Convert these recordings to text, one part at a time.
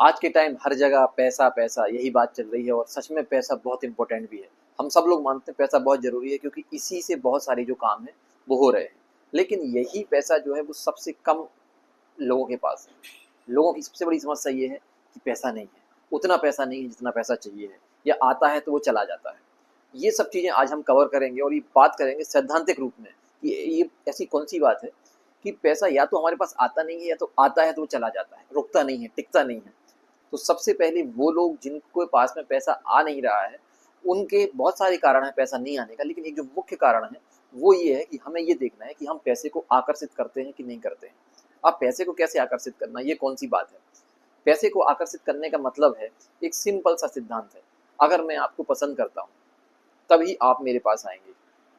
आज के टाइम हर जगह पैसा पैसा यही बात चल रही है और सच में पैसा बहुत इंपॉर्टेंट भी है। हम सब लोग मानते हैं पैसा बहुत ज़रूरी है क्योंकि इसी से बहुत सारे जो काम हैं वो हो रहे हैं। लेकिन यही पैसा जो है वो सबसे कम लोगों के पास है। लोगों की सबसे बड़ी समस्या ये है कि पैसा नहीं है, उतना पैसा नहीं है जितना पैसा चाहिए है, या आता है तो वो चला जाता है। ये सब चीज़ें आज हम कवर करेंगे और ये बात करेंगे सैद्धांतिक रूप में कि ये ऐसी कौन सी बात है कि पैसा या तो हमारे पास आता नहीं है या तो आता है तो वो चला जाता है, रुकता नहीं है, टिकता नहीं है। तो सबसे पहले वो लोग जिनके पास में पैसा आ नहीं रहा है, उनके बहुत सारे कारण हैं पैसा नहीं आने का, लेकिन एक जो मुख्य कारण है वो ये है कि हमें ये देखना है कि हम पैसे को आकर्षित करते हैं कि नहीं करते हैं। अब पैसे को कैसे आकर्षित करना, ये कौन सी बात है? पैसे को आकर्षित करने का मतलब है, एक सिंपल सा सिद्धांत है। अगर मैं आपको पसंद करता हूँ तभी आप मेरे पास आएंगे।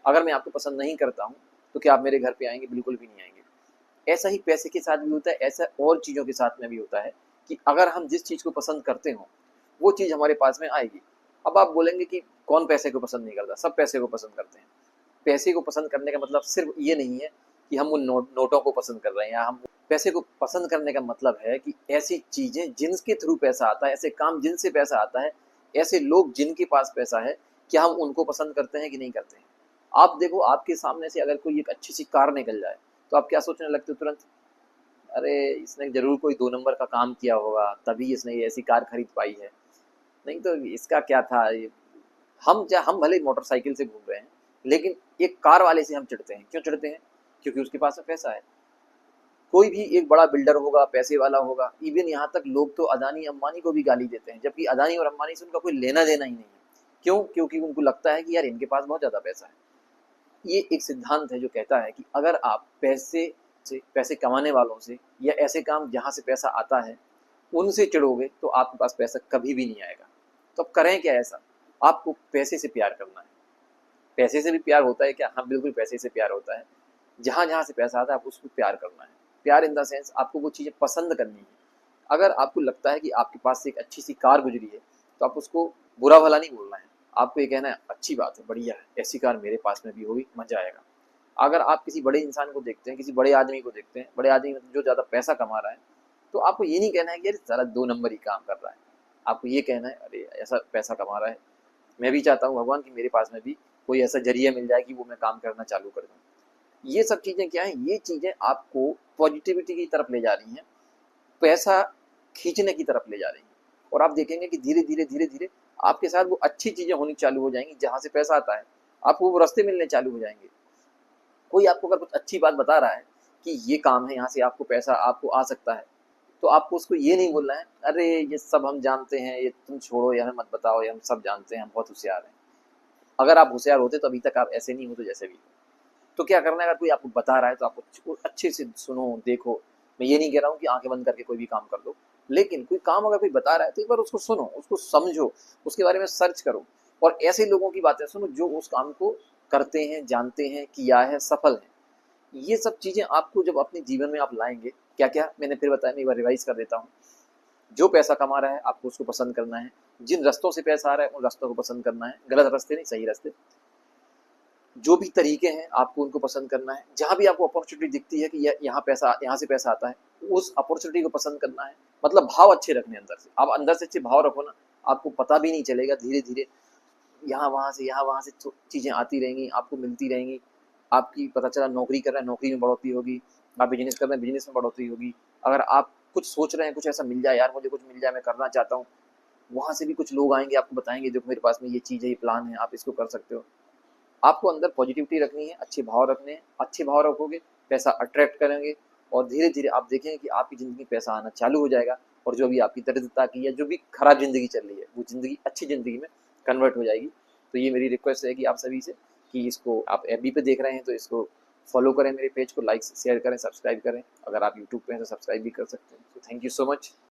अगर मैं आपको पसंद नहीं करता हूँ तो क्या आप मेरे घर पे आएंगे? बिल्कुल भी नहीं आएंगे। ऐसा ही पैसे के साथ भी होता है, ऐसा और चीज़ों के साथ में भी होता है कि अगर हम जिस चीज़ को पसंद करते हो वो चीज़ हमारे पास में आएगी। अब आप बोलेंगे कि कौन पैसे को पसंद नहीं करता? सब पैसे को पसंद करते हैं। पैसे को पसंद करने का मतलब सिर्फ ये नहीं है कि हम उन नोटों को पसंद कर रहे हैं, या हम पैसे को पसंद करने का मतलब है कि ऐसी चीज़ें जिनके थ्रू पैसा आता है, ऐसे काम जिनसे पैसा आता है, ऐसे लोग जिनके पास पैसा है, क्या हम उनको पसंद करते हैं कि नहीं करते हैं? आप देखो, आपके सामने से अगर कोई एक अच्छी सी कार निकल जाए तो आप क्या सोचने लगते हो तुरंत? अरे इसने ज़रूर कोई 2 नंबर का काम किया होगा, तभी इसने ये ऐसी कार खरीद पाई है। नहीं तो इसका क्या था ये। हम भले ही मोटरसाइकिल से घूम रहे हैं, लेकिन एक कार वाले से हम चिढ़ते हैं। क्यों चिढ़ते हैं? क्योंकि उसके पास में पैसा है। कोई भी एक बड़ा बिल्डर होगा, पैसे वाला होगा, इवन यहाँ तक लोग तो अदानी अंबानी को भी गाली देते हैं, जबकि अदानी और अंबानी से उनका कोई लेना देना ही नहीं है। क्यों? क्योंकि उनको लगता है कि यार इनके पास बहुत ज़्यादा पैसा है। ये एक सिद्धांत है जो कहता है कि अगर आप पैसे कमाने वालों से, या ऐसे काम जहाँ से पैसा आता है उनसे चिढ़ोगे तो आपके पास पैसा कभी भी नहीं आएगा। तो अब करें क्या ऐसा? आपको पैसे से प्यार करना है। पैसे से भी प्यार होता है क्या? हाँ, बिल्कुल पैसे से प्यार होता है। जहाँ जहाँ से पैसा आता है आप उसको प्यार करना है। प्यार इन द सेंस आपको वो चीज़ें पसंद करनी है। अगर आपको लगता है कि आपके पास से एक अच्छी सी कार गुजरी है तो आप उसको बुरा भला नहीं बोलना है। आपको ये कहना है अच्छी बात है, बढ़िया है, ऐसी कार मेरे पास में भी होगी, मजा आएगा। अगर आप किसी बड़े इंसान को देखते हैं, किसी बड़े आदमी को देखते हैं, बड़े आदमी जो ज़्यादा पैसा कमा रहा है, तो आपको ये नहीं कहना है कि यार सारा 2 नंबर ही काम कर रहा है। आपको ये कहना है अरे ऐसा पैसा कमा रहा है, मैं भी चाहता हूँ भगवान कि मेरे पास में भी कोई ऐसा जरिया मिल जाए कि वो मैं काम करना चालू कर दूँ। ये सब चीज़ें क्या है? ये चीज़ें आपको पॉजिटिविटी की तरफ ले जा रही हैं, पैसा खींचने की तरफ ले जा रही हैं। और आप देखेंगे कि धीरे धीरे धीरे धीरे आपके साथ वो अच्छी चीज़ें होनी चालू हो जाएंगी। जहाँ से पैसा आता है आपको वो रास्ते मिलने चालू हो जाएंगे। कोई आपको अगर कुछ अच्छी बात बता रहा है कि ये काम है, यहाँ से आपको पैसा आपको आ सकता है, तो आपको उसको ये नहीं बोलना है अरे ये सब हम जानते हैं, ये तुम छोड़ो, ये हमें मत बताओ, ये हम सब जानते हैं, हम बहुत होशियार हैं। अगर आप होशियार होते तो अभी तक आप ऐसे नहीं होते जैसे भी। तो क्या करना है? अगर कोई आपको बता रहा है तो आपको अच्छे से सुनो, देखो। मैं ये नहीं कह रहा हूँ कि आंखें बंद करके कोई भी काम कर दो, लेकिन कोई काम अगर कोई बता रहा है तो एक बार उसको सुनो, उसको समझो, उसके बारे में सर्च करो, और ऐसे लोगों की बातें सुनो जो उस काम को करते हैं, जानते हैं, किया है, सफल है। ये सब चीज़ें आपको जब अपने जीवन में आप लाएंगे, क्या क्या मैंने फिर बताया, मैं एक बार रिवाइज कर देता हूँ। जो पैसा कमा रहा है आपको उसको पसंद करना है। जिन रास्तों से पैसा आ रहा है उन रास्तों को पसंद करना है, गलत रास्ते नहीं, सही रास्ते। जो भी तरीके हैं आपको उनको पसंद करना है। जहाँ भी आपको अपॉर्चुनिटी दिखती है कि यहाँ से पैसा आता है, उस अपॉर्चुनिटी को पसंद करना है। मतलब भाव अच्छे रखने अंदर से। आप अंदर से अच्छे भाव रखो ना, आपको पता भी नहीं चलेगा, धीरे धीरे यहाँ वहाँ से चीज़ें आती रहेंगी, आपको मिलती रहेंगी। आपकी पता चला नौकरी कर रहे हैं, नौकरी में बढ़ोतरी होगी। आप बिजनेस कर रहे हैं, बिजनेस में बढ़ोतरी होगी। अगर आप कुछ सोच रहे हैं, कुछ ऐसा मिल जाए, यार मुझे कुछ मिल जाए, मैं करना चाहता हूँ, वहाँ से भी कुछ लोग आएंगे, आपको बताएंगे देखो मेरे पास में ये चीज़ है, ये प्लान है, आप इसको कर सकते हो। आपको अंदर पॉजिटिविटी रखनी है, अच्छे भाव रखने हैं। अच्छे भाव रखोगे, पैसा अट्रैक्ट करेंगे, और धीरे धीरे आप देखेंगे कि आपकी ज़िंदगी में पैसा आना चालू हो जाएगा। और जो भी आपकी दरिद्रता की या जो भी खराब ज़िंदगी चल रही है वो ज़िंदगी अच्छी ज़िंदगी में कन्वर्ट हो जाएगी। तो ये मेरी रिक्वेस्ट है कि आप सभी से, कि इसको आप एफबी पे देख रहे हैं तो इसको फॉलो करें, मेरे पेज को लाइक शेयर करें, सब्सक्राइब करें। अगर आप यूट्यूब पे हैं तो सब्सक्राइब भी कर सकते हैं। तो थैंक यू सो मच।